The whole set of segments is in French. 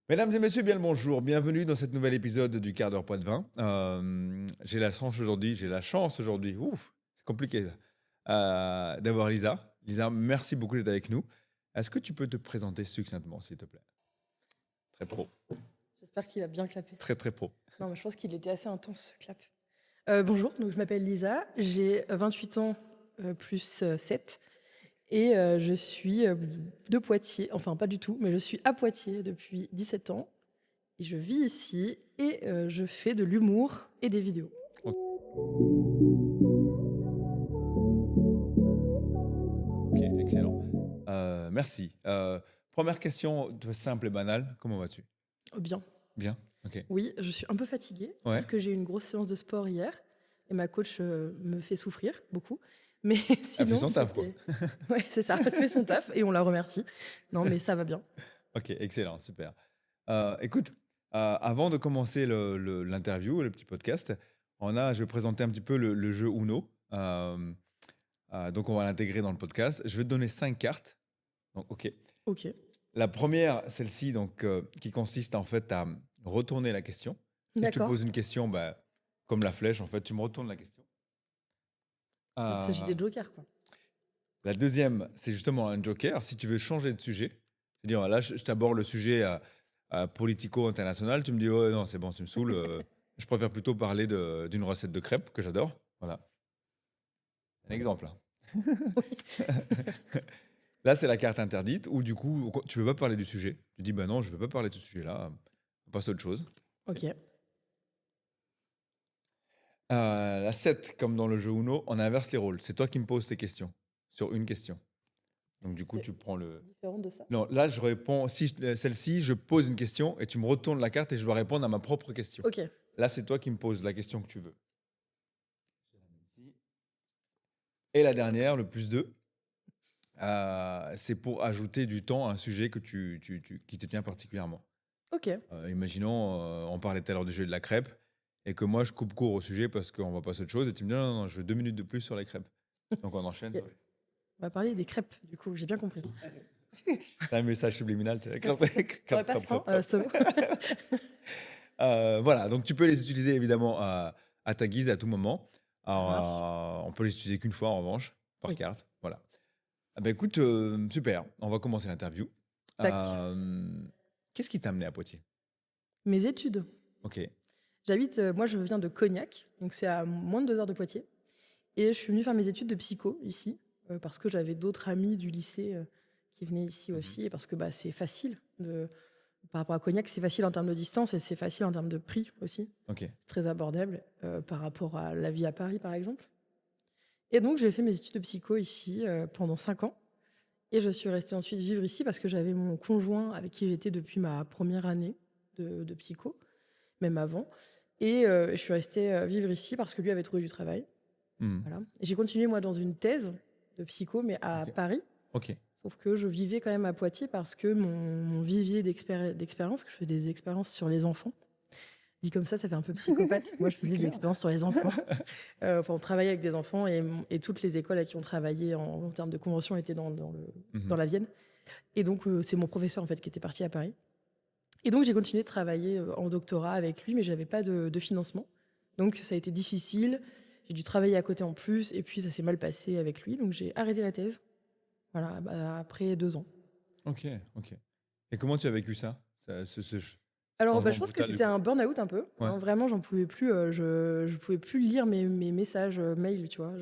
Mesdames et messieurs, bien le bonjour. Bienvenue dans cet nouvel épisode du quart d'heure point de vin. J'ai la chance aujourd'hui, ouf, c'est compliqué, d'avoir Lisa. Lisa, merci beaucoup d'être avec nous. Est-ce que tu peux te présenter succinctement, s'il te plaît? Très pro, J'espère qu'il a bien clapé. très très pro. Non, mais je pense qu'il était assez intense, ce clap. Bonjour, donc je m'appelle Lisa, j'ai 28 ans plus 7 et je suis de Poitiers, enfin pas du tout, mais je suis à Poitiers depuis 17 ans et je vis ici et je fais de l'humour et des vidéos. Ok, excellent. Merci. Première question simple et banale. Comment vas-tu? Oh, bien. Bien. Ok. Oui, je suis un peu fatiguée Ouais. parce que j'ai eu une grosse séance de sport hier et ma coach me fait souffrir beaucoup. Mais Elle fait sinon, son taf, quoi. Ouais, c'est ça, elle fait son taf et on la remercie. Non, mais ça va bien. Ok, excellent, super. Écoute, avant de commencer l'interview, le petit podcast, je vais présenter un petit peu le jeu Uno. Donc, on va l'intégrer dans le podcast. Je vais te donner 5 cartes. Donc, ok. Ok, La première, celle-ci, donc, qui consiste en fait à retourner la question. Si je te d'accord. pose une question, bah, comme la flèche, en fait, tu me retournes la question. Il s'agit Euh, des jokers, quoi. la deuxième, c'est justement un joker. Si tu veux changer de sujet, c'est-à-dire là, je t'aborde le sujet politico-international, tu me dis, oh non, c'est bon, tu me saoules. Je préfère plutôt parler d'une recette de crêpes que j'adore. Voilà. Un exemple. Là, Là, c'est la carte interdite où du coup, tu veux pas parler du sujet. Tu dis, bah non, je veux pas parler de ce sujet-là. On passe à autre chose. Ok, La 7, comme dans le jeu Uno, on inverse les rôles. C'est toi qui me poses tes questions sur une question. Donc du coup, c'est tu prends le. différent de ça. Non, là, je réponds. Celle-ci, je pose une question et tu me retournes la carte et je dois répondre à ma propre question. Ok, Là, c'est toi qui me poses la question que tu veux. Et la dernière, le plus 2, c'est pour ajouter du temps à un sujet qui te tient particulièrement. ok. Imaginons, on parlait tout à l'heure du jeu de la crêpe et que moi, je coupe court au sujet parce qu'on va passer à autre chose et tu me dis non, non, non, je veux 2 minutes de plus sur les crêpes. Donc on enchaîne. Ok. On va parler des crêpes, du coup, j'ai bien compris. C'est un message subliminal. Tu vois, crêpe, C'est ça. crêpe, J'aurais pas crêpe, faim, crêpe, crêpe. solo. Voilà, donc tu peux les utiliser évidemment à ta guise à tout moment. Ça marche. On peut les utiliser qu'une fois en revanche, par Oui. carte. Voilà. Ah bah écoute, super, on va commencer l'interview. Tac. Qu'est-ce qui t'a amené à Poitiers? Mes études. Ok. J'habite, moi je viens de Cognac, donc c'est à moins de 2 heures de Poitiers. Et je suis venue faire mes études de psycho ici, parce que j'avais d'autres amis du lycée qui venaient ici aussi, et parce que bah, c'est facile. Par rapport à Cognac, c'est facile en termes de distance et c'est facile en termes de prix aussi. Ok. C'est très abordable par rapport à la vie à Paris, par exemple. Et donc, j'ai fait mes études de psycho ici pendant 5 ans. Et je suis restée ensuite vivre ici parce que j'avais mon conjoint avec qui j'étais depuis ma première année de psycho, même avant. Et je suis restée vivre ici parce que lui avait trouvé du travail. Hmm. Voilà. Et j'ai continué, moi, dans une thèse de psycho, mais à Ok. Paris. Ok. Sauf que je vivais quand même à Poitiers parce que mon vivier d'expérience, que je fais des expériences sur les enfants. Dit comme ça fait un peu psychopathe. Moi, je faisais des clair. expériences sur les enfants. Enfin, on travaillait avec des enfants et toutes les écoles à qui on travaillait en termes de convention étaient dans la Vienne. Et donc, c'est mon professeur en fait qui était parti à Paris. Et donc, j'ai continué de travailler en doctorat avec lui, mais j'avais pas de financement. Donc, ça a été difficile. J'ai dû travailler à côté en plus, et puis ça s'est mal passé avec lui. Donc, j'ai arrêté la thèse. Voilà, bah, après 2 ans. Ok. Ok. Et comment tu as vécu ça, ce Alors, bah, changement je pense que brutal du c'était coup? un burn-out un peu. Ouais. Hein, vraiment, j'en pouvais plus. Je pouvais plus lire mes messages mail, tu vois.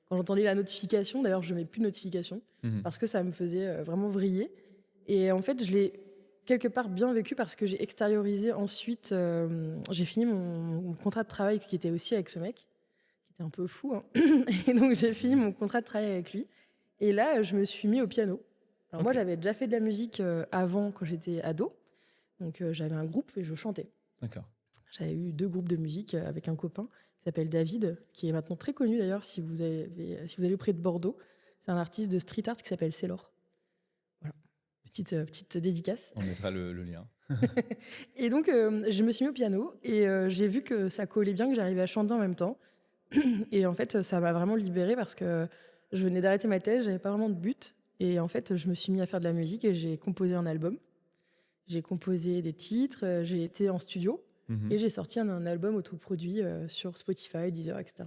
Quand j'entendais la notification, d'ailleurs, je mets plus de notification Mhm. parce que ça me faisait vraiment vriller. Et en fait, je l'ai quelque part bien vécu parce que j'ai extériorisé ensuite. J'ai fini mon contrat de travail qui était aussi avec ce mec, qui était un peu fou, hein. Et donc, j'ai fini mon contrat de travail avec lui. Et là, je me suis mis au piano. Alors, moi, Ok. j'avais déjà fait de la musique avant quand j'étais ado. Donc j'avais un groupe et je chantais. D'accord. J'avais eu 2 groupes de musique avec un copain qui s'appelle David, qui est maintenant très connu d'ailleurs si vous allez près de Bordeaux. C'est un artiste de street art qui s'appelle Célor. Voilà, petite dédicace. On mettra le lien. Et donc je me suis mis au piano et j'ai vu que ça collait bien, que j'arrivais à chanter en même temps. Et en fait ça m'a vraiment libérée parce que je venais d'arrêter ma thèse, j'avais pas vraiment de but. Et en fait je me suis mis à faire de la musique et j'ai composé un album. J'ai composé des titres, j'ai été en studio et j'ai sorti un album autoproduit sur Spotify, Deezer, etc.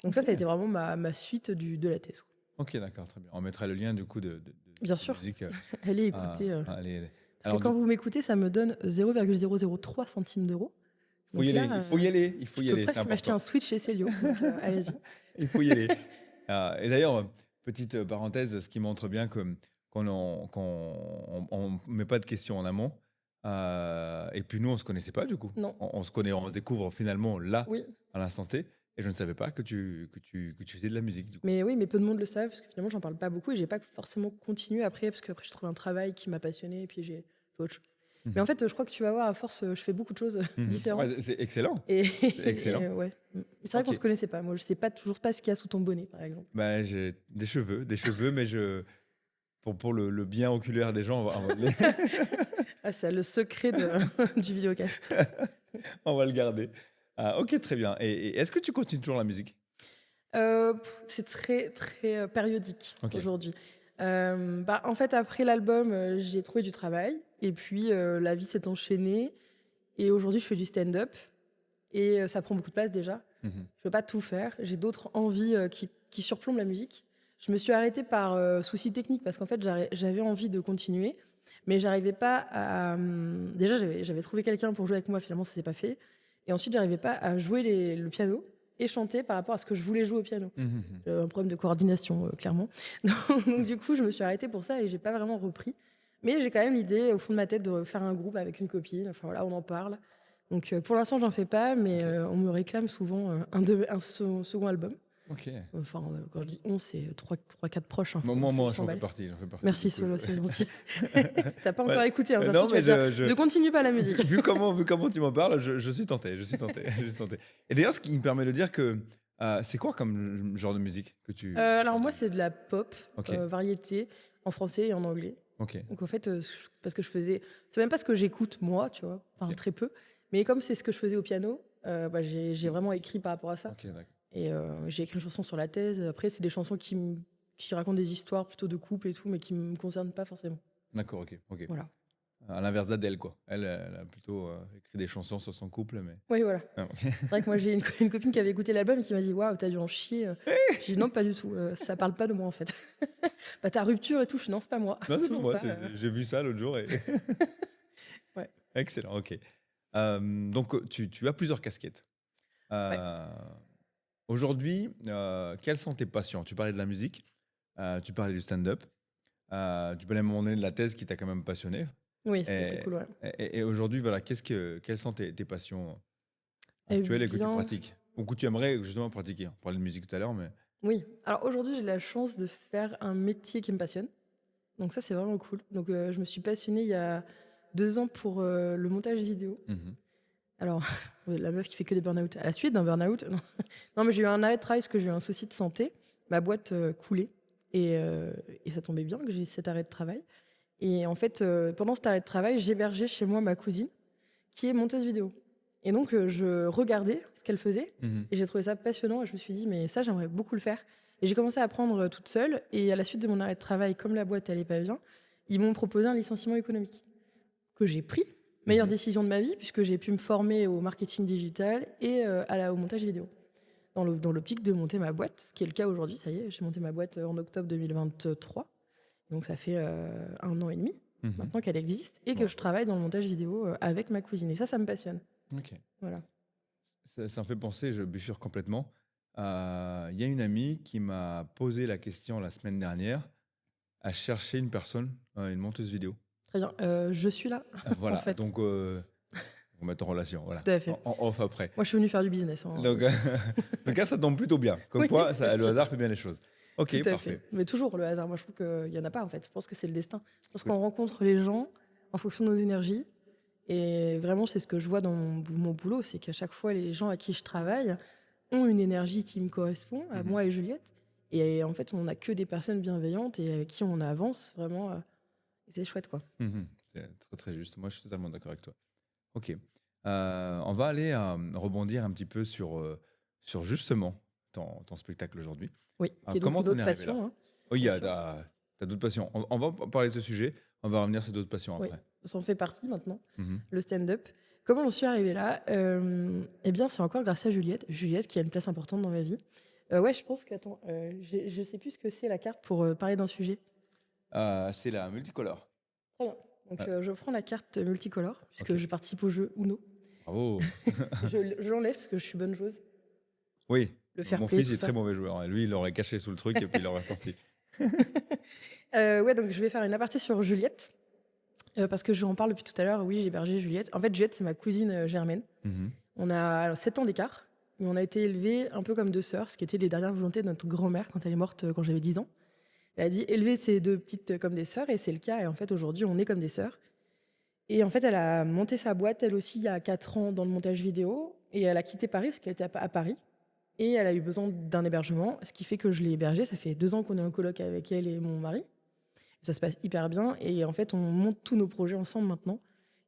Donc ça a Ok. été vraiment ma suite de la thèse. Ok, d'accord, très bien. On mettra le lien du coup Bien de sûr, musique. allez écouter. Allez. Parce Alors, que quand vous m'écoutez, ça me donne 0,003 centimes d'euros. il faut y Donc aller, là, il faut y aller, il faut je y peux aller, c'est presque m'acheter important. un Switch chez Célio. Donc allez-y. Il faut y aller. Et d'ailleurs, petite parenthèse, ce qui montre bien qu'on on met pas de questions en amont. Et puis nous, on se connaissait pas du coup. Non, On se connaît, on se découvre finalement là, oui. à l'instant T. Et je ne savais pas que tu faisais de la musique du coup. Mais oui, mais peu de monde le savent, parce que finalement, j'en parle pas beaucoup et j'ai pas forcément continué après, parce qu'après, j'ai trouvé un travail qui m'a passionné et puis j'ai fait autre chose. Mais en fait, je crois que tu vas voir, à force, je fais beaucoup de choses différentes. Ouais, c'est excellent. Et, C'est excellent. et ouais. C'est vrai qu'on Ok. se connaissait pas. Moi, je sais pas toujours pas ce qu'il y a sous ton bonnet, par exemple. Bah, j'ai des cheveux, mais pour le bien oculaire des gens, Ah, c'est le secret du vidéocast. on va le garder. Ok, très bien. Et est-ce que tu continues toujours la musique? C'est très, très périodique Ok. aujourd'hui. En fait, après l'album, j'ai trouvé du travail. Et puis, la vie s'est enchaînée. Et aujourd'hui, je fais du stand-up. Et ça prend beaucoup de place déjà. Mhm. Je peux pas tout faire. J'ai d'autres envies qui surplombent la musique. Je me suis arrêtée par souci technique parce qu'en fait, j'avais envie de continuer. Mais j'arrivais pas à. Déjà, j'avais trouvé quelqu'un pour jouer avec moi. Finalement, ça s'est pas fait. Et ensuite, j'arrivais pas à jouer le piano et chanter par rapport à ce que je voulais jouer au piano. Mhm. Un problème de coordination, clairement. Donc, du coup, je me suis arrêtée pour ça et j'ai pas vraiment repris. Mais j'ai quand même l'idée au fond de ma tête de faire un groupe avec une copine. Enfin voilà, on en parle. Donc pour l'instant, j'en fais pas, mais Ok. on me réclame souvent second album. Ok. Enfin, quand je dis on, c'est 3-4 proches. Hein, Moi, faut j'en fais s'emballer. partie. Merci du coup, Solo, c'est gentil. T'as pas Ouais. encore écouté, hein, ça se Non, trouve, tu vas mais dire, ne continue pas la musique. vu comment tu m'en parles, je suis tenté. Je suis tenté. Je suis tenté. Et d'ailleurs, ce qui me permet de dire que c'est quoi comme genre de musique que tu Alors chantes? moi, c'est de la pop, Ok. variété, en français et en anglais. Ok. Donc en fait, parce que je faisais, c'est même pas ce que j'écoute moi, tu vois, enfin Ok. très peu. Mais comme c'est ce que je faisais au piano, j'ai vraiment écrit par rapport à ça. Ok, d'accord. Et j'ai écrit une chanson sur la thèse. Après, c'est des chansons qui racontent des histoires plutôt de couple et tout, mais qui me concernent pas forcément. D'accord, ok. Voilà. À l'inverse d'Adèle, quoi. Elle a plutôt écrit des chansons sur son couple, mais. Oui, voilà. Ah, ok. C'est vrai que moi, j'ai une copine qui avait écouté l'album et qui m'a dit waouh, t'as dû en chier. J'ai dit non, pas du tout. Ça parle pas de moi en fait. Bah, ta rupture et tout, je non, c'est pas moi. Non, c'est pour Toujours moi. pas, J'ai vu ça l'autre jour et. Ouais. Excellent, ok. Donc, tu as plusieurs casquettes. Ouais. Aujourd'hui, quelles sont tes passions? Tu parlais de la musique, tu parlais du stand-up, tu parlais à un moment donné de la thèse qui t'a quand même passionné. Oui, c'était très cool, ouais. Et aujourd'hui, voilà, quelles sont tes passions Eh actuelles et que tu bien, pratiques? Ou que tu aimerais justement pratiquer? On parlait de musique tout à l'heure, mais. oui. Alors aujourd'hui, j'ai la chance de faire un métier qui me passionne. Donc ça, c'est vraiment cool. Donc je me suis passionnée il y a 2 ans pour le montage vidéo. Mhm. Alors, la meuf qui fait que des burn-out. À la suite d'un burn-out, non. Non, mais j'ai eu un arrêt de travail parce que j'ai eu un souci de santé. Ma boîte coulait. Et ça tombait bien que j'ai cet arrêt de travail. Et en fait, pendant cet arrêt de travail, j'hébergeais chez moi ma cousine, qui est monteuse vidéo. Et donc, je regardais ce qu'elle faisait. Mhm. Et j'ai trouvé ça passionnant. Et je me suis dit, mais ça, j'aimerais beaucoup le faire. Et j'ai commencé à apprendre toute seule. Et à la suite de mon arrêt de travail, comme la boîte allait pas bien, ils m'ont proposé un licenciement économique que j'ai pris. Meilleure Mhm. décision de ma vie, puisque j'ai pu me former au marketing digital et au montage vidéo. Dans l'optique de monter ma boîte, ce qui est le cas aujourd'hui, ça y est, j'ai monté ma boîte en octobre 2023. Donc ça fait 1 an et demi Mhm. maintenant qu'elle existe et que Ouais. je travaille dans le montage vidéo avec ma cousine. Et ça me passionne. Ok. Voilà. Ça me fait penser, je bifurque complètement. Il y a une amie qui m'a posé la question la semaine dernière à chercher une personne, une monteuse vidéo. Très bien. Je suis là, Voilà, en fait. donc on va mettre en relation, voilà. Tout à fait. En off après. Moi, je suis venue faire du business. Hein. Donc, en tout cas, ça tombe plutôt bien. Comme Oui, quoi, c'est le sûr. hasard fait bien les choses. Ok, Tout à parfait. fait. Mais toujours le hasard. Moi, je trouve qu'il n'y en a pas, en fait. Je pense que c'est le destin. Je pense Oui. qu'on rencontre les gens en fonction de nos énergies. Et vraiment, c'est ce que je vois dans mon boulot, c'est qu'à chaque fois, les gens à qui je travaille ont une énergie qui me correspond, à Mhm. moi et Juliette. Et en fait, on n'a que des personnes bienveillantes et avec qui on avance vraiment. Et c'est chouette, quoi. Mhm. C'est très très juste. Moi, je suis totalement d'accord avec toi. Ok. On va aller rebondir un petit peu sur justement ton spectacle aujourd'hui. Oui, Alors, qui est donc comment une t'en autre es arrivé là? passion. Hein. Oui, Bien sûr. t'as d'autres passions. On va parler de ce sujet. On va revenir sur d'autres passions Oui, après. ça en fait partie maintenant, Mhm. le stand-up. Comment j'en suis arrivée là? Eh bien, c'est encore grâce à Juliette. Juliette qui a une place importante dans ma vie. Ouais, je pense que, attends, je sais plus ce que c'est la carte pour parler d'un sujet. C'est la multicolore. Très bien. Donc, Ouais. je prends la carte multicolore, puisque Ok. je participe au jeu Uno. Bravo. Je l'enlève parce que je suis bonne joueuse. Oui. Le fair Mon play, fils tout est ça. très mauvais joueur. Lui, il l'aurait caché sous le truc et puis il l'aurait sorti. Ouais, donc je vais faire une aparté sur Juliette. Parce que j'en parle depuis tout à l'heure. Oui, j'ai hébergé Juliette. En fait, Juliette, c'est ma cousine germaine. Mhm. On a 7 ans d'écart, mais on a été élevés un peu comme deux sœurs, ce qui était les dernières volontés de notre grand-mère quand elle est morte quand j'avais 10 ans. Elle a dit élever ces deux petites comme des sœurs, et c'est le cas. Et en fait, aujourd'hui, on est comme des sœurs. Et en fait, elle a monté sa boîte, elle aussi, il y a 4 ans dans le montage vidéo. Et elle a quitté Paris parce qu'elle était à Paris. Et elle a eu besoin d'un hébergement, ce qui fait que je l'ai hébergée. Ça fait 2 ans qu'on est en coloc avec elle et mon mari. Ça se passe hyper bien. Et en fait, on monte tous nos projets ensemble maintenant.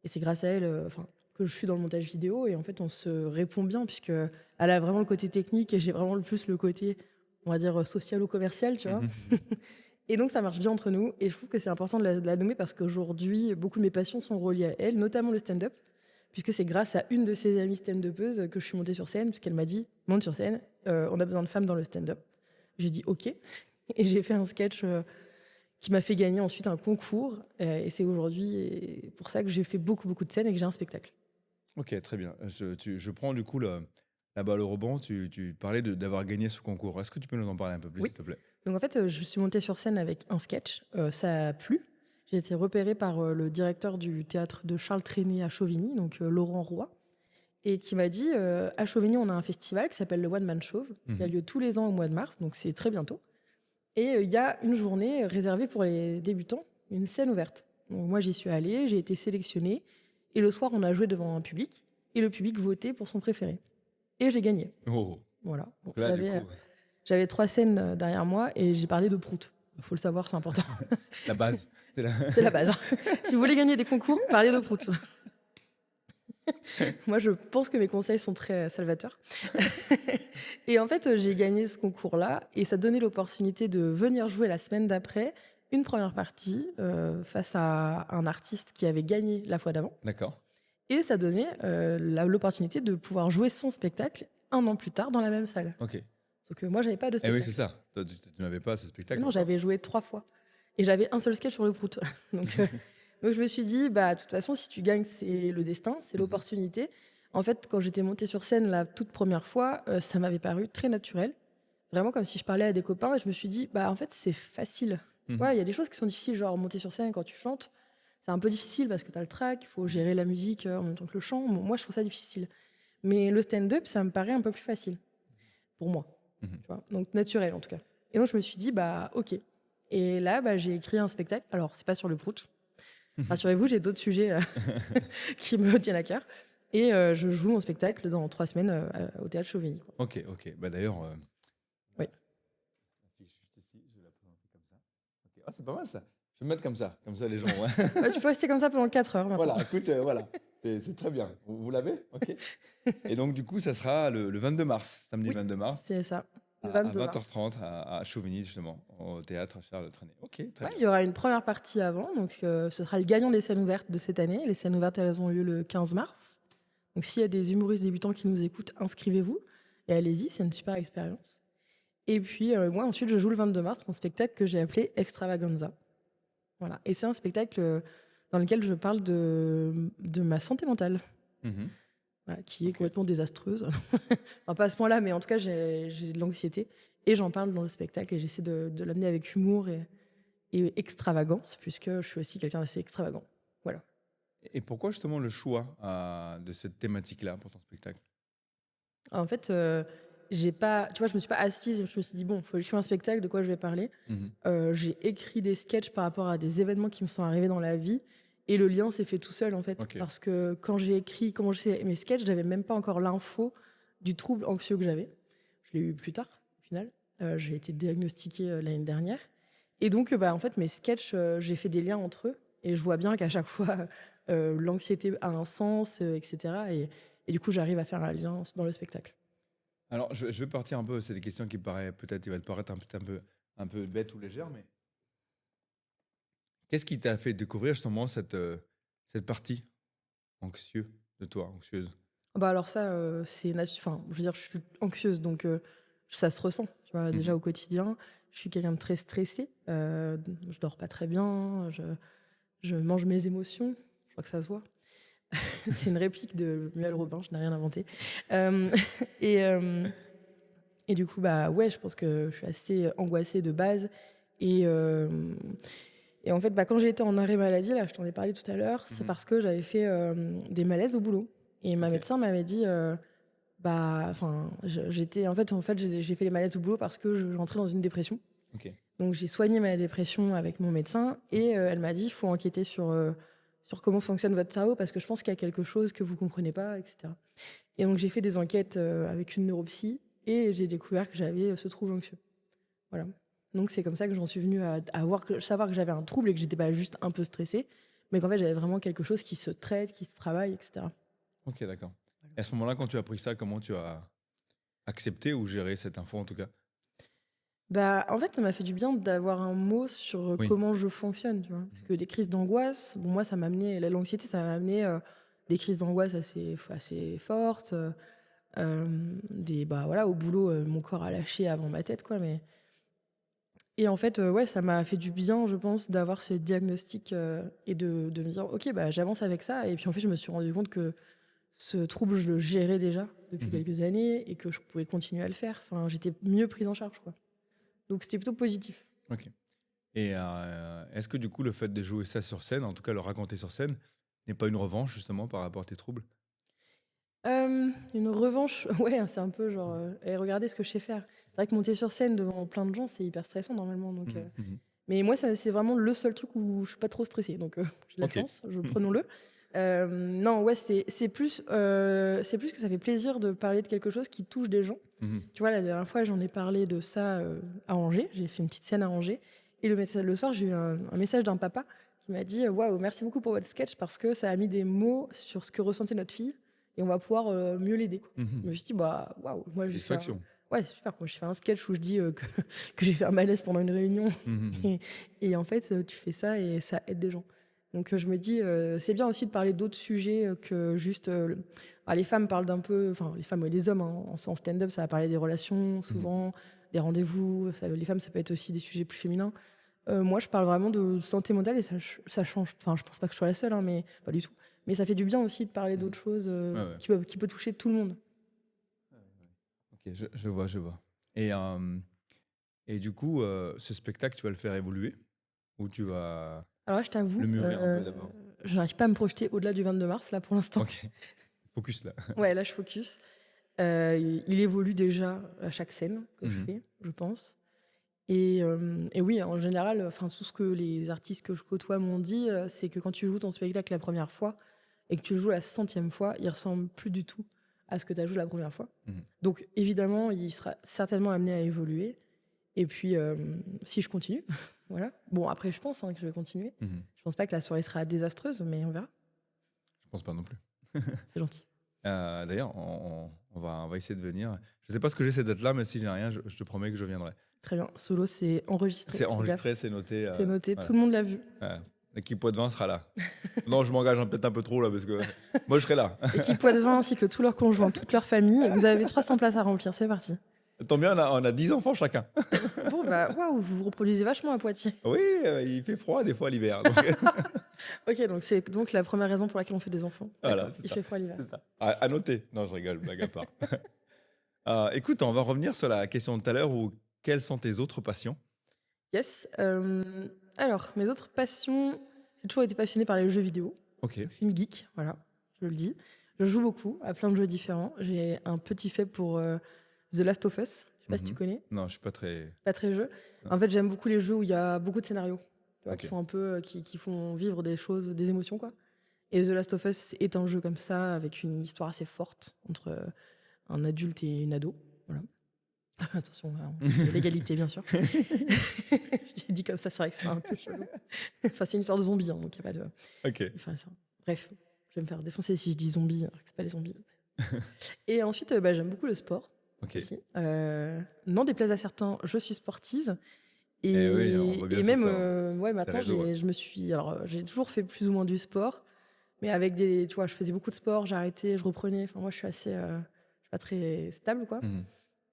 Et c'est grâce à elle que je suis dans le montage vidéo. Et en fait, on se répond bien, puisque elle a vraiment le côté technique et j'ai vraiment le plus le côté, on va dire, social ou commercial, tu vois. Mhm. Et donc, ça marche bien entre nous. Et je trouve que c'est important de la nommer parce qu'aujourd'hui, beaucoup de mes passions sont reliées à elle, notamment le stand-up, puisque c'est grâce à une de ses amies stand-upeuses que je suis montée sur scène, puisqu'elle m'a dit monte sur scène, on a besoin de femmes dans le stand-up. J'ai dit OK. Et j'ai fait un sketch qui m'a fait gagner ensuite un concours. Et c'est aujourd'hui pour ça que j'ai fait beaucoup, beaucoup de scènes et que j'ai un spectacle. Ok, très bien. Je prends du coup la balle au rebond. Tu parlais d'avoir gagné ce concours. Est-ce que tu peux nous en parler un peu plus, Oui. s'il te plaît? Donc en fait, je suis montée sur scène avec un sketch. Ça a plu. J'ai été repérée par le directeur du théâtre de Charles Trenet à Chauvigny, donc Laurent Roy, et qui m'a dit à Chauvigny, on a un festival qui s'appelle le One Man Show, qui a Mhm. lieu tous les ans au mois de mars, donc c'est très bientôt. Et il y a une journée réservée pour les débutants, une scène ouverte. Donc moi, j'y suis allée, j'ai été sélectionnée, et le soir, on a joué devant un public, et le public votait pour son préféré. Et j'ai gagné. Oh. Voilà. Bon, Donc là, du coup, j'avais 3 scènes derrière moi, et j'ai parlé de prout. Il faut le savoir, c'est important. la base. C'est la... C'est la base. Si vous voulez gagner des concours, parlez de prout. Moi, je pense que mes conseils sont très salvateurs. Et en fait, j'ai gagné ce concours-là et ça donnait l'opportunité de venir jouer la semaine d'après une première partie face à un artiste qui avait gagné la fois d'avant. D'accord. Et ça donnait l'opportunité de pouvoir jouer son spectacle 1 an plus tard dans la même salle. Ok. Sauf que moi, j'avais pas de Eh spectacle. oui, c'est ça. Toi, tu n'avais pas ce spectacle. Non, encore. j'avais joué 3 fois. Et j'avais un seul sketch sur le prout. Donc je me suis dit, bah, de toute façon, si tu gagnes, c'est le destin, c'est l'opportunité. En fait, quand j'étais montée sur scène la toute première fois, ça m'avait paru très naturel. Vraiment comme si je parlais à des copains et je me suis dit, bah, en fait, c'est facile. Mhm. Ouais, il y a des choses qui sont difficiles, genre monter sur scène quand tu chantes. C'est un peu difficile parce que tu as le track, il faut gérer la musique en même temps que le chant. Bon, moi, je trouve ça difficile. Mais le stand-up, ça me paraît un peu plus facile. Pour moi. Mhm. Tu vois, donc naturel en tout cas. Et donc je me suis dit, bah ok. Et là, bah, j'ai écrit un spectacle. Alors, c'est pas sur le prout. Rassurez-vous, j'ai d'autres sujets qui me tiennent à cœur. Et je joue mon spectacle dans 3 semaines au théâtre Chauvigny. Quoi. Ok, ok. Bah d'ailleurs. Oui. Juste ici, je vais la présenter comme ça. Ok. Ah, c'est pas mal ça. Je vais me mettre comme ça les gens. Ouais, tu peux rester comme ça pendant 4 heures. Maintenant. Voilà, écoute, voilà. C'est très bien. Vous l'avez? Ok. Et donc, du coup, ça sera le 22 mars, samedi Oui, 22 mars, c'est ça. Le à 22 mars. 20h30 à Chauvigny, justement, au théâtre Charles Trenet. Ok, très Ouais, bien. il y aura une première partie avant. Donc, ce sera le gagnant des scènes ouvertes de cette année. Les scènes ouvertes, elles ont lieu le 15 mars. Donc, s'il y a des humoristes débutants qui nous écoutent, inscrivez-vous. Et allez-y, c'est une super expérience. Et puis, moi, ensuite, je joue le 22 mars, mon spectacle que j'ai appelé Extravaganza. Voilà. Et c'est un spectacle dans lequel je parle de ma santé mentale, Mhm. voilà, qui est Ok. complètement désastreuse. Enfin, pas à ce point-là, mais en tout cas, j'ai de l'anxiété. Et j'en parle dans le spectacle et j'essaie de l'amener avec humour et extravagance, puisque je suis aussi quelqu'un d'assez extravagant. Voilà. Et pourquoi justement le choix de cette thématique-là pour ton spectacle? En fait, j'ai pas, tu vois, je me suis pas assise et je me suis dit, bon, il faut écrire un spectacle, de quoi je vais parler. Mhm. J'ai écrit des sketchs par rapport à des événements qui me sont arrivés dans la vie. Et le lien s'est fait tout seul, en fait. Ok. Parce que quand j'ai écrit, comment je sais mes sketchs, j'avais même pas encore l'info du trouble anxieux que j'avais. Je l'ai eu plus tard, au final. J'ai été diagnostiquée l'année dernière. Et donc, bah, en fait, mes sketchs, j'ai fait des liens entre eux. Et je vois bien qu'à chaque fois, l'anxiété a un sens, etc. Et du coup, j'arrive à faire un lien dans le spectacle. Alors, je vais partir un peu, c'est des questions qui paraissent peut-être, il va te paraître un peu bête ou légère, mais Qu'est-ce qui t'a fait découvrir justement cette partie anxieuse? Bah, alors ça, enfin, je veux dire, je suis anxieuse, donc ça se ressent, tu vois? Déjà Mhm. au quotidien, je suis quelqu'un de très stressé, je dors pas très bien, je mange mes émotions, je crois que ça se voit. C'est une réplique de Muriel Robin, je n'ai rien inventé. Hem et hem et du coup, bah, ouais, je pense que je suis assez angoissée de base et hem et en fait, bah, quand j'ai été en arrêt maladie, là, je t'en ai parlé tout à l'heure, c'est Mhm. parce que j'avais fait, des malaises au boulot et ma Ok. médecin m'avait dit, bah, enfin, j'étais en fait, j'ai fait des malaises au boulot parce que j'entrais dans une dépression. Ok. Donc j'ai soigné ma dépression avec mon médecin et elle m'a dit: «Il faut enquêter sur comment fonctionne votre cerveau parce que je pense qu'il y a quelque chose que vous comprenez pas» et cetera. Et donc j'ai fait des enquêtes, avec une neuropsy et j'ai découvert que j'avais, ce trouble anxieux. Voilà. Donc c'est comme ça que j'en suis venue à savoir que j'avais un trouble et que j'étais pas juste un peu stressée, mais qu'en fait j'avais vraiment quelque chose qui se traite, qui se travaille et cetera. Ok, d'accord. Et à ce moment-là, quand tu as appris ça, comment tu as accepté ou géré cette info en tout cas? Bah, en fait, ça m'a fait du bien d'avoir un mot sur, Oui. comment je fonctionne, tu vois? Parce Mhm. que des crises d'angoisse, bon, moi, l'anxiété, ça m'a amené, des crises d'angoisse assez fortes, bah, voilà, au boulot, mon corps a lâché avant ma tête, quoi, et en fait, ouais, ça m'a fait du bien, je pense, d'avoir ce diagnostic, et de me dire: «OK, bah, j'avance avec ça» et puis, en fait, je me suis rendu compte que ce trouble, je le gérais déjà depuis Mhm. quelques années et que je pouvais continuer à le faire. Enfin, j'étais mieux prise en charge, quoi. Donc c'était plutôt positif. Ok. Et est-ce que du coup, le fait de jouer ça sur scène, en tout cas le raconter sur scène, n'est pas une revanche justement par rapport à tes troubles? Une revanche, ouais, c'est un peu genre, «Eh regardez ce que je sais faire». C'est vrai que monter sur scène devant plein de gens, c'est hyper stressant normalement donc Mhm. Mhm. mais moi ça c'est vraiment le seul truc où je suis pas trop stressée donc j'ai de la Ok. chance, prenons-le. Non, ouais, c'est plus que ça fait plaisir de parler de quelque chose qui touche des gens. Mhm. Tu vois, la dernière fois, j'en ai parlé de ça, à Angers. J'ai fait une petite scène à Angers et le soir, j'ai eu un message d'un papa qui m'a dit: «Waouh, merci beaucoup pour votre sketch parce que ça a mis des mots sur ce que ressentait notre fille et on va pouvoir, mieux l'aider, quoi». Je Mhm. me suis dit: «Bah, waouh, moi j'ai fait un» Satisfaction. ouais, c'est super, moi j'ai fait un sketch où je dis, que j'ai fait un malaise pendant une réunion Mhm. et en fait, tu fais ça et ça aide des gens. Donc je me dis, c'est bien aussi de parler d'autres sujets, que juste, les femmes parlent d'un peu enfin les femmes et les hommes, hein, en stand-up, ça va parler des relations Mhm. souvent, des rendez-vous, les femmes, ça peut être aussi des sujets plus féminins. Moi, je parle vraiment de santé mentale et ça change enfin, je pense pas que je sois la seule, hein, mais pas du tout. Mais ça fait du bien aussi de parler Mhm. d'autres choses, Ouais, ouais. qui peut toucher tout le monde. Ok, je vois, je vois. Et, et du coup, ce spectacle, tu vas le faire évoluer ou tu vas Alors là, je le t'avoue, mûrir un peu d'abord? je n'arrive pas à me projeter au-delà du 22 mars, là, pour l'instant. Ok, focus là. Ouais, là, je focus. Il évolue déjà à chaque scène que je Mhm. fais, je pense. Et oui, en général, enfin, tout ce que les artistes que je côtoie m'ont dit, c'est que quand tu joues ton spectacle la première fois et que tu le joues la centième fois, il ressemble plus du tout à ce que tu as joué la première fois. Mhm. Donc évidemment, il sera certainement amené à évoluer. Et puis, si je continue, voilà. Bon, après, je pense, hein, que je vais continuer. Mhm. Je pense pas que la soirée sera désastreuse, mais on verra. Je pense pas non plus. C'est gentil. D'ailleurs, on va essayer de venir. Je sais pas ce que j'ai cette date-là, mais si j'ai rien, je te promets que je viendrai. Très bien. Solo, c'est enregistré. C'est Fais gaffe. enregistré, c'est noté. C'est noté. Tout Voilà. le monde l'a vu. L'équipe Poitvin sera là. Non, je m'engage peut-être un peu trop là parce que moi je serai là. Équipe Poitvin ainsi que tous leurs conjoints, toute leur famille. Vous avez 300 places à remplir. C'est parti. Tant bien, on a 10 enfants chacun. Bon, bah, waouh, vous vous reproduisez vachement à Poitiers. Oui, il fait froid des fois l'hiver. Donc, Ok, donc c'est donc la première raison pour laquelle on fait des enfants. voilà, D'accord. c'est Il ça. fait froid l'hiver. C'est ça. À noter. Non, je rigole, blague à part. Écoute, on va revenir sur la question de tout à l'heure où quelles sont tes autres passions? Yes. Alors, mes autres passions, j'ai toujours été passionnée par les jeux vidéo. Ok. Je suis une geek, voilà, je le dis. Je joue beaucoup à plein de jeux différents. J'ai un petit fait pour The Last of Us. Je sais pas si tu Mhm. connais. Non, je suis pas très. Pas très jeu. Non. En fait, j'aime beaucoup les jeux où il y a beaucoup de scénarios, tu vois, Ok. qui sont un peu qui font vivre des choses, des émotions, quoi. Et The Last of Us est un jeu comme ça, avec une histoire assez forte entre un adulte et une ado. Voilà. Attention, là, l'égalité, bien sûr. Je l'ai dit comme ça, c'est vrai que c'est un peu chelou. Enfin, c'est une histoire de zombies, hein, donc il n'y a pas de. Ok. Enfin, bref, je vais me faire défoncer si je dis zombies, alors que c'est pas les zombies. Et ensuite, j'aime beaucoup le sport Ok. aussi. N'en déplaise à certains, je suis sportive. Et oui, on voit bien Et sur même, ouais, tes maintenant, réseaux. Ouais. je me suis. Alors, j'ai toujours fait plus ou moins du sport, mais avec des. Tu vois, je faisais beaucoup de sport, j'ai arrêté, je reprenais. Enfin, moi, je suis assez. Je suis pas très stable, quoi. Mhm.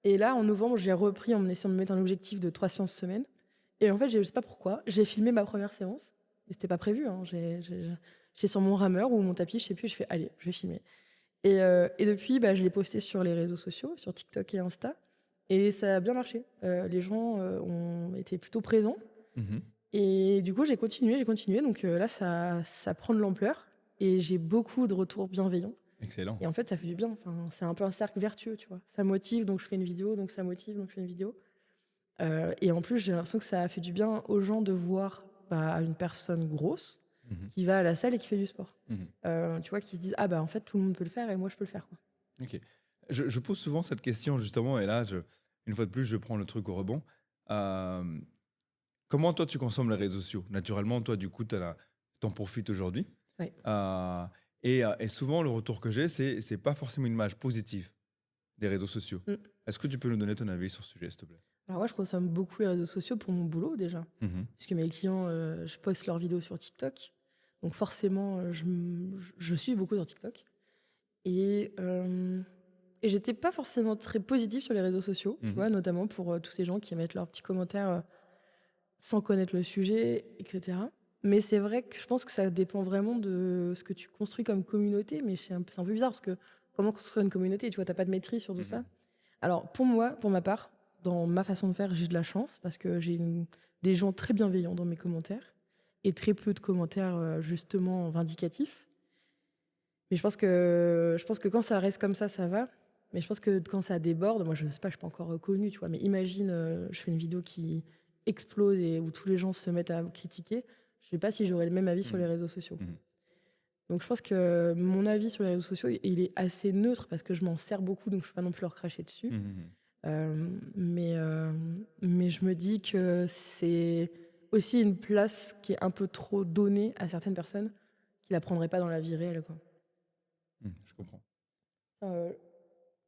Et là, en novembre, j'ai repris en essayant de me mettre un objectif de 3 séances semaine. Et en fait, je sais pas pourquoi, j'ai filmé ma première séance. Et c'était pas prévu. Hein. J'étais sur mon rameur ou mon tapis, je sais plus. Je fais, allez, je vais filmer. Et depuis, bah, je l'ai posté sur les réseaux sociaux, sur TikTok et Insta. Et ça a bien marché. Les gens ont été plutôt présents. Mhm. Et du coup, j'ai continué, j'ai continué. Donc là, ça prend de l'ampleur. Et j'ai beaucoup de retours bienveillants. Excellent. Et en fait, ça fait du bien. Enfin, c'est un peu un cercle vertueux, tu vois. Ça motive, donc je fais une vidéo, donc ça motive, donc je fais une vidéo. Et en plus, j'ai l'impression que ça a fait du bien aux gens de voir bah, une personne grosse Mhm. qui va à la salle et qui fait du sport. Mhm. Tu vois, qui se disent, ah bah en fait, tout le monde peut le faire et moi, je peux le faire, quoi. Ok. Je pose souvent cette question justement, et là, une fois de plus, je prends le truc au rebond. Euh, Comment toi tu consommes les réseaux sociaux? Naturellement, toi, du coup, t'en profites aujourd'hui. Ouais. Euh, et souvent, le retour que j'ai, c'est pas forcément une image positive des réseaux sociaux. Mm. Est-ce que tu peux nous donner ton avis sur ce sujet, s'il te plaît? Alors moi, je consomme beaucoup les réseaux sociaux pour mon boulot déjà. Mhm. Parce que mes clients, je poste leurs vidéos sur TikTok. Donc forcément, je suis beaucoup sur TikTok. Et, euh, et j'étais pas forcément très positive sur les réseaux sociaux, tu Mhm. vois, notamment pour tous ces gens qui mettent leurs petits commentaires sans connaître le sujet, etc. Mais c'est vrai que je pense que ça dépend vraiment de ce que tu construis comme communauté. Mais c'est un peu bizarre parce que comment construire une communauté? Tu vois, t'as pas de maîtrise sur tout ça. Mhm. Alors, pour moi, pour ma part, dans ma façon de faire, j'ai de la chance parce que des gens très bienveillants dans mes commentaires et très peu de commentaires justement vindicatifs. Mais je pense que quand ça reste comme ça va. Mais je pense que quand ça déborde, moi je sais pas, je suis pas encore connue, tu vois, mais imagine, je fais une vidéo qui explose et où tous les gens se mettent à me critiquer. Je sais pas si j'aurais le même avis sur les Mhm. réseaux sociaux. Mhm. Donc je pense que mon avis sur les réseaux sociaux, il est assez neutre parce que je m'en sers beaucoup, donc je peux pas non plus leur cracher dessus. Mhm. Euh, mais, euh, mais je me dis que c'est aussi une place qui est un peu trop donnée à certaines personnes qui la prendraient pas dans la vie réelle, quoi. Mhm. Je comprends. Euh,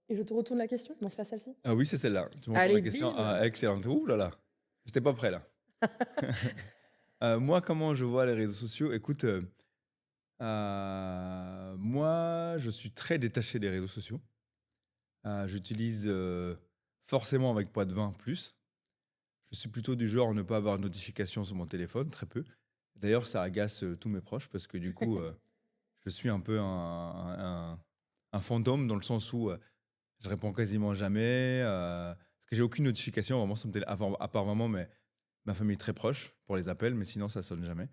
et je te retourne la question? Non, c'est pas celle-ci. Ah oui, c'est celle-là. Tu me retournes la Allez, question. bim! Ah, excellente. Ouh là là. J'étais pas prêt là. Moi, comment je vois les réseaux sociaux? Écoute, moi, je suis très détaché des réseaux sociaux. J'utilise forcément avec poids de vin plus. Je suis plutôt du genre à ne pas avoir de notifications sur mon téléphone, très peu. D'ailleurs, ça agace tous mes proches parce que du coup, je suis un peu un fantôme dans le sens où je réponds quasiment jamais. Parce que j'ai aucune notification vraiment sur mon téléphone, à part vraiment ma famille très proche pour les appels, mais sinon ça sonne jamais.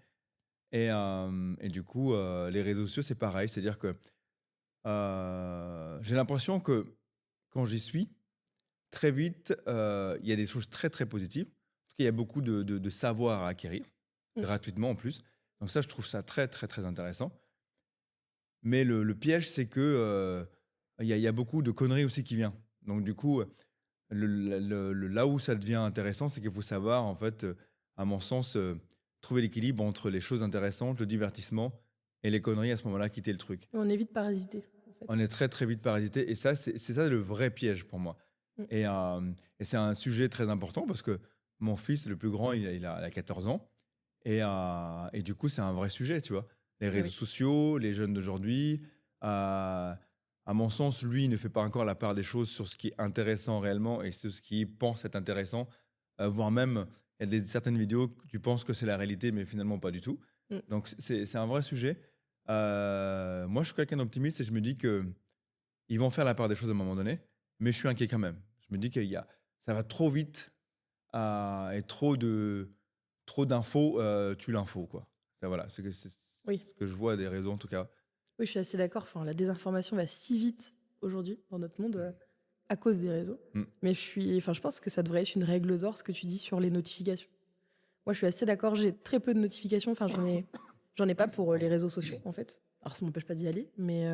Et du coup, les réseaux sociaux, c'est pareil. C'est-à-dire que j'ai l'impression que quand j'y suis, très vite, il y a des choses très très positives. En tout cas, il y a beaucoup de savoir à acquérir, Mm. gratuitement en plus. Donc ça, je trouve ça très très très intéressant. Mais le piège, c'est que il y a beaucoup de conneries aussi qui viennent. Donc du coup, là où ça devient intéressant, c'est qu'il faut savoir, en fait, à mon sens, trouver l'équilibre entre les choses intéressantes, le divertissement et les conneries à ce moment-là, quitter le truc. On évite parasiter, en On fait. est très très vite parasité et ça, c'est ça le vrai piège pour moi. Mm. Et c'est un sujet très important parce que mon fils, le plus grand, il a 14 ans. Et du coup, c'est un vrai sujet, tu vois. Les Eh réseaux oui. sociaux, les jeunes d'aujourd'hui. À mon sens, lui, il ne fait pas encore la part des choses sur ce qui est intéressant réellement et sur ce qu'il pense être intéressant. Voire même, il y a certaines vidéos que tu penses que c'est la réalité, mais finalement pas du tout. Mm. Donc, c'est un vrai sujet. Moi, je suis quelqu'un d'optimiste et je me dis que ils vont faire la part des choses à un moment donné, mais je suis inquiet quand même. Je me dis ça va trop vite et trop d'infos tue l'info, quoi. Ça, voilà, c'est Oui. ce que je vois des réseaux en tout cas. Oui, je suis assez d'accord. Enfin, la désinformation va si vite aujourd'hui dans notre monde à cause des réseaux. Mm. Mais enfin, je pense que ça devrait être une règle d'or ce que tu dis sur les notifications. Moi, je suis assez d'accord. J'ai très peu de notifications. Enfin, j'en ai pas pour les réseaux sociaux, en fait. Alors, ça m'empêche pas d'y aller, mais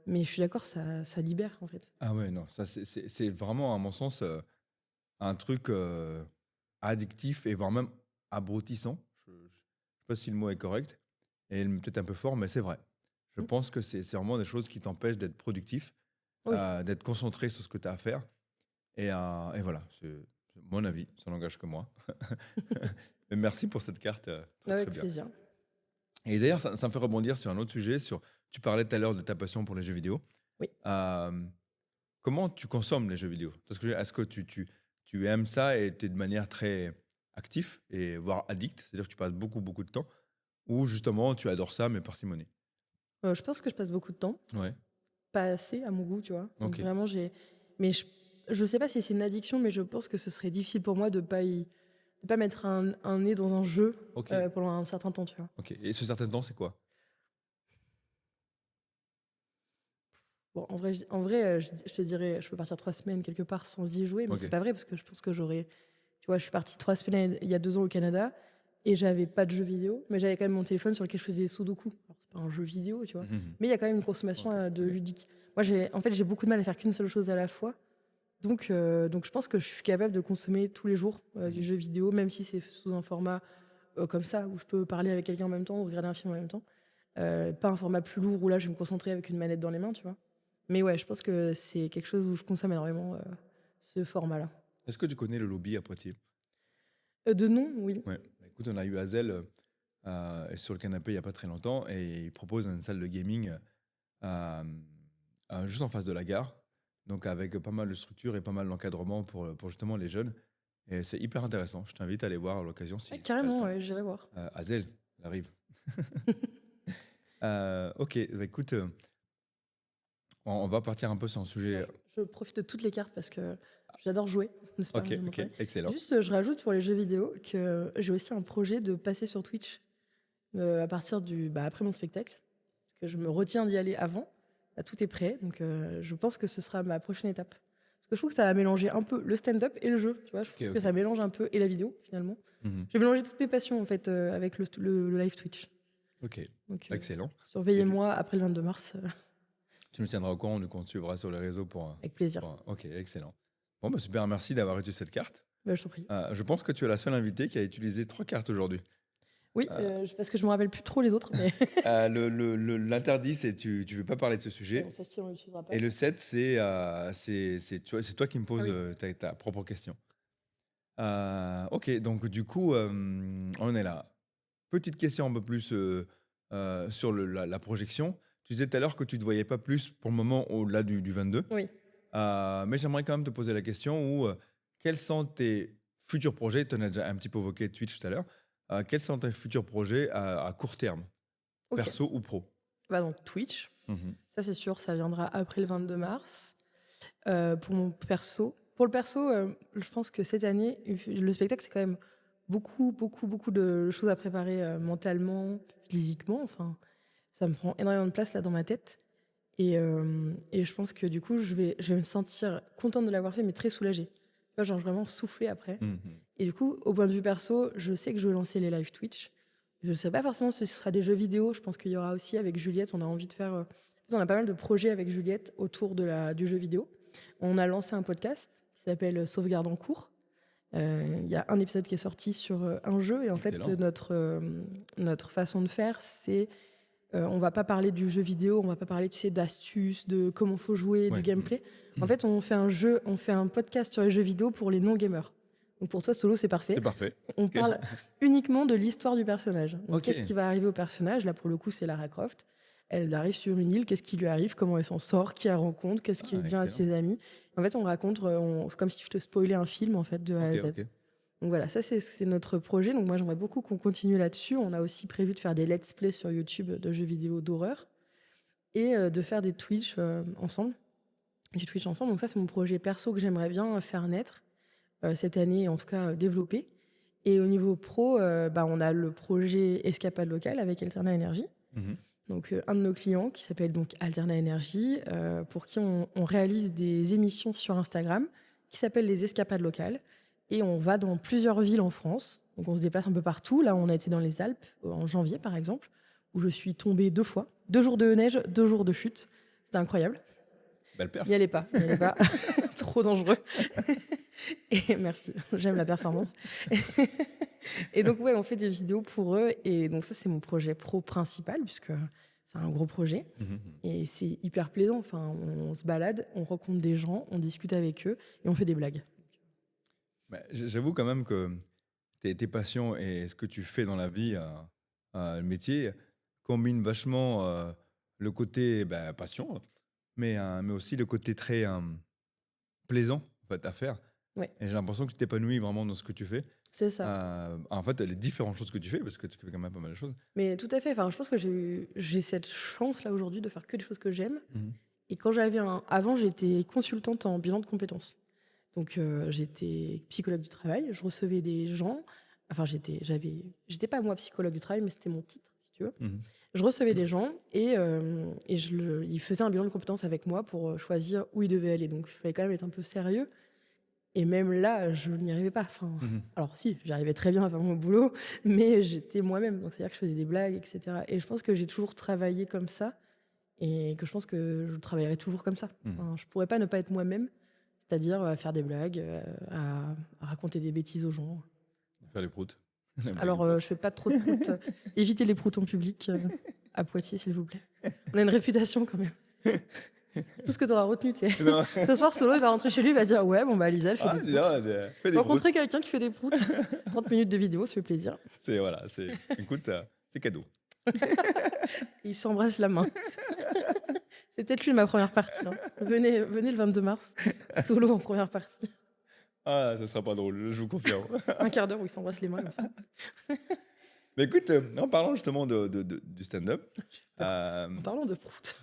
je suis d'accord, ça libère, en fait. Ah ouais, non, ça c'est vraiment, à mon sens, un truc addictif et voire même abrutissant. Je ne sais pas si le mot est correct et peut-être un peu fort, mais c'est vrai. Je Mm. pense que c'est vraiment des choses qui t'empêchent d'être productif, Oui. d'être concentré sur ce que tu as à faire. Et voilà, Mon avis, ça n'engage que moi. Mais merci pour cette carte. Avec Très bien. plaisir. Et d'ailleurs, ça me fait rebondir sur un autre sujet. Tu parlais tout à l'heure de ta passion pour les jeux vidéo. Oui. Comment tu consommes les jeux vidéo? Parce que est-ce que tu aimes ça et tu es de manière très actif et voire addict, c'est-à-dire que tu passes beaucoup, beaucoup de temps, ou justement tu adores ça mais parcimonie? Je pense que je passe beaucoup de temps. Ouais, Pas assez à mon goût, tu vois. Donc ok. vraiment, Mais je sais pas si c'est une addiction, mais je pense que ce serait difficile pour moi de pas mettre un nez dans un jeu Ok, pendant un certain temps, tu vois. ok. Et ce certain temps, c'est quoi? Bon, en vrai je te dirais, je peux partir 3 semaines quelque part sans y jouer, mais Ok. c'est pas vrai parce que je pense que j'aurais. Tu vois, je suis partie 3 semaines il y a 2 ans au Canada et j'avais pas de jeux vidéo, mais j'avais quand même mon téléphone sur lequel je faisais des sudoku. Alors, c'est pas un jeu vidéo, tu vois, Mhm. mais il y a quand même une consommation Ok, de ok. ludique. Moi, j'ai beaucoup de mal à faire qu'une seule chose à la fois. Donc je pense que je suis capable de consommer tous les jours du Mhm. jeu vidéo, même si c'est sous un format comme ça, où je peux parler avec quelqu'un en même temps ou regarder un film en même temps. Pas un format plus lourd où là, je vais me concentrer avec une manette dans les mains, tu vois. Mais ouais, je pense que c'est quelque chose où je consomme énormément ce format-là. Est-ce que tu connais le lobby à Poitiers? De nom, oui. Ouais. Bah, écoute, on a eu Hazel sur le canapé il n'y a pas très longtemps et il propose une salle de gaming euh, juste en face de la gare. Donc avec pas mal de structures et pas mal d'encadrement pour justement les jeunes. Et c'est hyper intéressant. Je t'invite à aller voir à l'occasion Ouais, si tu as le carrément, temps. ouais, j'irai voir. Hazel, elle arrive. Ok, bah, écoute, on va partir un peu sur un sujet. Ouais, je profite de toutes les cartes parce que j'adore jouer, n'est-ce pas, Ok, j'en ai ok, parlé. excellent. Juste, je rajoute pour les jeux vidéo que j'ai aussi un projet de passer sur Twitch à partir après mon spectacle. Parce que je me retiens d'y aller avant. Là, tout est prêt, donc je pense que ce sera ma prochaine étape. Parce que je trouve que ça va mélanger un peu le stand-up et le jeu. Tu vois, je Ok, trouve que ok. ça mélange un peu et la vidéo finalement. Mhm. Je vais mélanger toutes mes passions en fait avec le live Twitch. Ok, Donc excellent. Et surveillez-moi après le 22 mars tu nous tiendras au courant, donc on te suivra sur les réseaux avec plaisir. Ok, excellent. Bon, bah, super, merci d'avoir utilisé cette carte. Bah, je t'en prie. Je pense que tu es la seule invitée qui a utilisé 3 cartes aujourd'hui. Oui, Euh, parce que je me rappelle plus trop les autres, mais L'interdit, c'est tu veux pas parler de ce bon, sujet. celle-ci on l'utilisera pas. Et le 7, c'est toi qui me Ah poses oui. ta propre question. Ok, donc du coup, on est là. Petite question un peu plus sur la projection. Tu disais tout à l'heure que tu ne te voyais pas plus pour le moment au-delà du 22. Oui. Mais j'aimerais quand même te poser la question quels sont tes futurs projets? Tu en as déjà un petit peu évoqué Twitch tout à l'heure. Quels sont tes futurs projets à court terme, Ok. perso ou pro? Bah donc Twitch, Mhm. ça c'est sûr, ça viendra après le 22 mars. Pour mon perso, pour le perso, je pense que cette année, le spectacle c'est quand même beaucoup, beaucoup, beaucoup de choses à préparer mentalement, physiquement. Enfin, ça me prend énormément de place là dans ma tête. Et je pense que du coup, je vais me sentir contente de l'avoir fait, mais très soulagée. Tu vois, genre vraiment souffler après. Mhm. Et du coup, au point de vue perso, je sais que je vais lancer les live Twitch. Je ne sais pas forcément si ce sera des jeux vidéo. Je pense qu'il y aura aussi avec Juliette, on a envie de faire. En fait, on a pas mal de projets avec Juliette autour du jeu vidéo. On a lancé un podcast qui s'appelle Sauvegarde en cours. Il y a un épisode qui est sorti sur un jeu. Et en fait, Excellent. notre façon de faire, c'est on va pas parler du jeu vidéo, on va pas parler, tu sais, d'astuces, de comment faut jouer, du Ouais. gameplay. En fait, on fait un podcast sur les jeux vidéo pour les non-gamers. Donc pour toi, Solo, c'est parfait. C'est parfait. On Ok. parle uniquement de l'histoire du personnage. Donc Ok. qu'est-ce qui va arriver au personnage? Là, pour le coup, c'est Lara Croft. Elle arrive sur une île, qu'est-ce qui lui arrive? Comment elle s'en sort? Qui elle rencontre? Qu'est-ce qui vient de Excellent. ses amis? En fait, on raconte, c'est comme si je te spoilais un film, en fait, de A à Ok, Z. ok. Donc voilà, ça c'est notre projet. Donc moi j'aimerais beaucoup qu'on continue là-dessus. On a aussi prévu de faire des let's play sur YouTube de jeux vidéo d'horreur et de faire des Twitch ensemble. Du Twitch ensemble. Donc ça c'est mon projet perso que j'aimerais bien faire naître cette année, en tout cas développer. Et au niveau pro, on a le projet Escapade locale avec Alterna Énergie. Mhm. Donc un de nos clients qui s'appelle donc Alterna Énergie, pour qui on réalise des émissions sur Instagram qui s'appellent les Escapades locales. Et on va dans plusieurs villes en France. Donc on se déplace un peu partout. Là, on a été dans les Alpes en janvier, par exemple, où je suis tombée 2 fois. 2 jours de neige, 2 jours de chute. C'était incroyable. Belle perf. N'y allez pas, n'y allez pas. Trop dangereux. Et merci, j'aime la performance. Et donc, ouais, on fait des vidéos pour eux. Et donc, ça, c'est mon projet pro principal, puisque c'est un gros projet. Mhm. Et c'est hyper plaisant. Enfin, on se balade, on rencontre des gens, on discute avec eux et on fait des blagues. Mais j'avoue quand même que tes passions et ce que tu fais dans la vie, le métier, combinent vachement le côté passion, mais aussi le côté très plaisant en fait, à faire. Ouais, Et j'ai l'impression que tu t'épanouis vraiment dans ce que tu fais. c'est ça. En fait, les différentes choses que tu fais, parce que tu fais quand même pas mal de choses. Mais tout à fait. Enfin, je pense que j'ai cette chance là aujourd'hui de faire que des choses que j'aime. Mhm. Et avant, j'étais consultante en bilan de compétences. Donc, j'étais psychologue du travail. Je recevais des gens. Enfin, j'étais pas moi psychologue du travail, mais c'était mon titre, si tu veux. Mhm. Je recevais des gens et ils faisaient un bilan de compétences avec moi pour choisir où ils devaient aller. Donc, il fallait quand même être un peu sérieux. Et même là, je n'y arrivais pas. Enfin, Mhm. alors si, j'arrivais très bien à faire mon boulot, mais j'étais moi-même. Donc, c'est-à-dire que je faisais des blagues, etc. Et je pense que j'ai toujours travaillé comme ça et que je pense que je travaillerai toujours comme ça. Mhm. Enfin, je pourrais pas ne pas être moi-même, c'est-à-dire à faire des blagues, à raconter des bêtises aux gens. Faire les proutes. La blague des Alors, proutes. je fais pas trop de proutes. Évitez les proutes en public à Poitiers, s'il vous plaît. On a une réputation quand même. C'est tout ce que tu auras retenu. Tu sais. Non. Ce soir, Solo, il va rentrer chez lui, il va dire ouais, bon bah Lisa, elle fait Ah, des dis donc, proutes. fais J'ai des proutes. rencontré quelqu'un qui fait des proutes. 30 minutes de vidéo, ça fait plaisir. Voilà, écoute, c'est cadeau. Et il s'embrasse la main. C'est peut-être lui ma première partie. Hein. Venez le 22 mars, Solo en première partie. Ah, ce sera pas drôle, je vous confirme. Un quart d'heure où il s'embrasse les mains comme ça. Mais écoute, en parlant justement du stand-up. En parlant de proutes.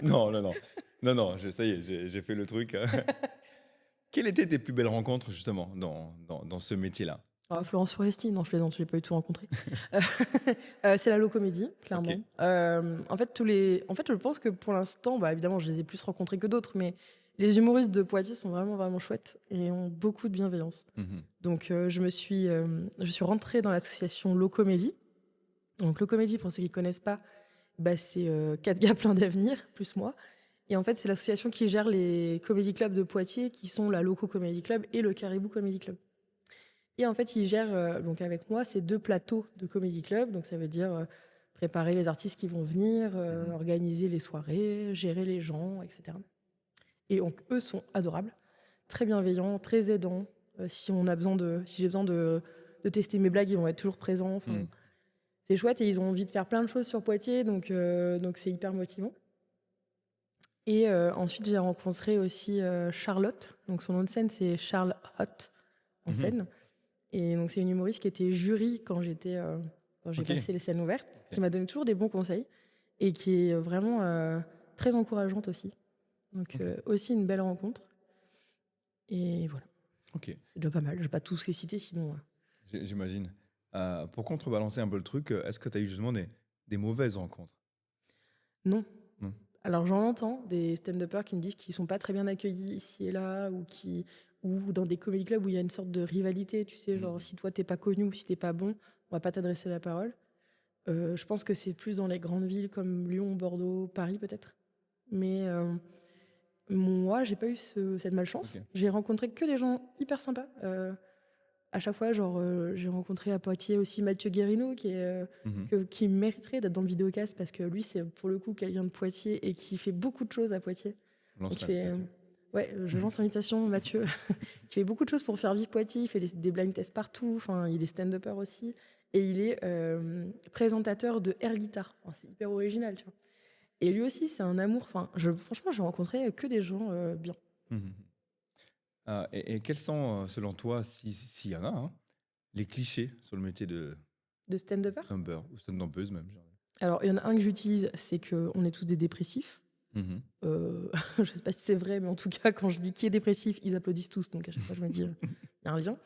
Non, ça y est, j'ai fait le truc. Quelles étaient tes plus belles rencontres justement dans ce métier-là? Oh, Florence Foresti, non, je plaisante, je l'ai pas du tout rencontré. C'est la low-comédie, clairement. Ok. En fait, je pense que pour l'instant, bah, évidemment, je les ai plus rencontrés que d'autres, mais les humoristes de Poitiers sont vraiment, vraiment chouettes et ont beaucoup de bienveillance. Mhm. Donc, je suis rentrée dans l'association Low Comédie. Donc, Low Comédie, pour ceux qui ne connaissent pas, bah, c'est 4 gars plein d'avenir, plus moi. Et en fait, c'est l'association qui gère les comédie clubs de Poitiers, qui sont la Loco Comedy Club et le Caribou Comedy Club. Et en fait, ils gèrent, donc avec moi, ces 2 plateaux de comédie club. Donc, ça veut dire préparer les artistes qui vont venir, organiser les soirées, gérer les gens, etc. Et donc, eux sont adorables, très bienveillants, très aidants. Si j'ai besoin de tester mes blagues, ils vont être toujours présents. Enfin, c'est chouette et ils ont envie de faire plein de choses sur Poitiers, donc c'est hyper motivant. Et ensuite, j'ai rencontré aussi Charlotte. Donc, son nom de scène, c'est Charles Hot en scène. Et donc, c'est une humoriste qui était jury quand j'ai passé les scènes ouvertes, qui m'a donné toujours des bons conseils et qui est vraiment très encourageante aussi. Donc, aussi une belle rencontre. Et voilà. Ok. C'est déjà pas mal. Je vais pas tous les citer, sinon. J'imagine. Pour contrebalancer un peu le truc, est-ce que tu as eu justement des mauvaises rencontres? Non. Alors j'en entends des stand-uppers qui me disent qu'ils sont pas très bien accueillis ici et là, ou dans des comedy clubs où il y a une sorte de rivalité, tu sais, genre si toi t'es pas connu ou si t'es pas bon, on va pas t'adresser la parole. Je pense que c'est plus dans les grandes villes comme Lyon, Bordeaux, Paris peut-être. Mais moi, j'ai pas eu cette malchance. Ok. J'ai rencontré que des gens hyper sympas. À chaque fois, j'ai rencontré à Poitiers aussi Mathieu Guérino, qui mériterait d'être dans le vidéocast parce que lui, c'est pour le coup quelqu'un de Poitiers et qui fait beaucoup de choses à Poitiers. Lance Donc, l'invitation. ouais, je lance l'invitation, Mathieu. Il fait beaucoup de choses pour faire vivre Poitiers. Il fait des blind tests partout. Enfin, il est stand-upper aussi. Et il est présentateur de air guitar. Enfin, c'est hyper original, tu vois. Et lui aussi, c'est un amour. Enfin, franchement, j'ai rencontré que des gens bien. Et quels sont, selon toi, s'il y en a, hein, les clichés sur le métier de stand-upper stand-upper ou stand-uppeuse même? Alors, il y en a un que j'utilise, c'est qu'on est tous des dépressifs. Je sais pas si c'est vrai, mais en tout cas, quand je dis qui est dépressif, ils applaudissent tous. Donc à chaque fois, je me dis, il y a un lien.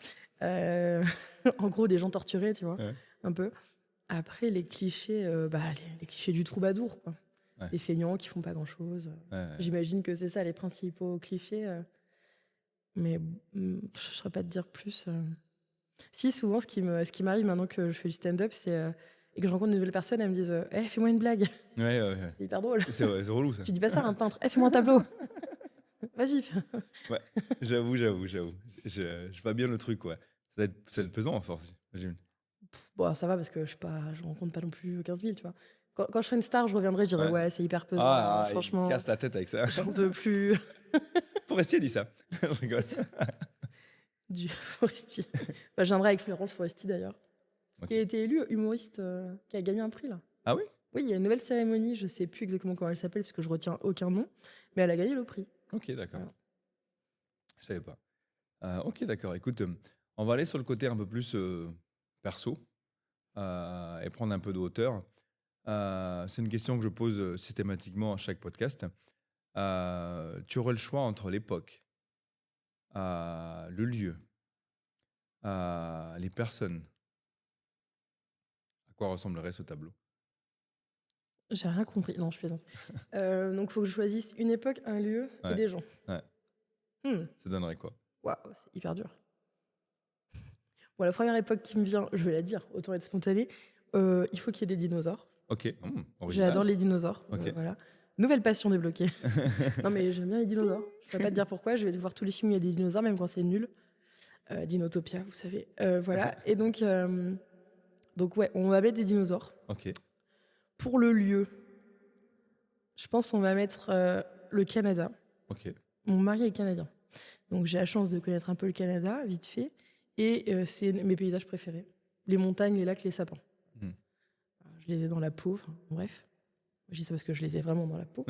En gros, des gens torturés, tu vois, un peu. Après, les clichés, les clichés du troubadour, quoi. Ouais. Les feignants qui font pas grand-chose. J'imagine que c'est ça les principaux clichés. Mais je ne saurais pas te dire plus. Si, souvent, ce qui m'arrive maintenant que je fais du stand-up, c'est et que je rencontre de nouvelles personnes, elles me disent fais-moi une blague. Ouais. C'est hyper drôle. C'est relou ça. Tu dis pas ça à un peintre fais-moi un tableau. Vas-y. Ouais, j'avoue. Je vois bien le truc, quoi. Ça va être pesant à force, j'imagine. Bon, ça va parce que je rencontre pas non plus 15 000, tu vois. Quand je serai une star, je reviendrai, je dirai ouais, c'est hyper pesant. Franchement, il casse la tête avec ça. j'en peux plus. Forestier dit ça. Je rigole. du Foresti. Bah, je viendrai avec Florence Foresti d'ailleurs, qui a été élue humoriste, qui a gagné un prix là. Ah oui? Oui, il y a une nouvelle cérémonie, je sais plus exactement comment elle s'appelle parce que je retiens aucun nom, mais elle a gagné le prix. Ok, d'accord. Voilà. Je savais pas. Ok, d'accord. Écoute, on va aller sur le côté un peu plus perso et prendre un peu de hauteur. C'est une question que je pose systématiquement à chaque podcast. Tu aurais le choix entre l'époque, le lieu, les personnes. À quoi ressemblerait ce tableau? J'ai rien compris. Non, je plaisante. Donc, il faut que je choisisse une époque, un lieu et Ouais. des gens. Ouais. Hmm. Ça donnerait quoi? Waouh, c'est hyper dur. Bon, la première époque qui me vient, je vais la dire, autant être spontanée, il faut qu'il y ait des dinosaures. Ok, original. J'adore les dinosaures. Ok. Voilà. Nouvelle passion débloquée. Non, mais j'aime bien les dinosaures. Je ne peux pas te dire pourquoi. Je vais voir tous les films où il y a des dinosaures, même quand c'est nul. Dinotopia, vous savez. Voilà. Et donc, ouais, on va mettre des dinosaures. Ok. Pour le lieu, je pense qu'on va mettre le Canada. Ok. Mon mari est canadien. Donc, j'ai la chance de connaître un peu le Canada, vite fait. Et c'est mes paysages préférés. Les montagnes, les lacs, les sapins. Hmm. Je les ai dans la peau. Enfin, bref. Je dis ça parce que je les ai vraiment dans la peau.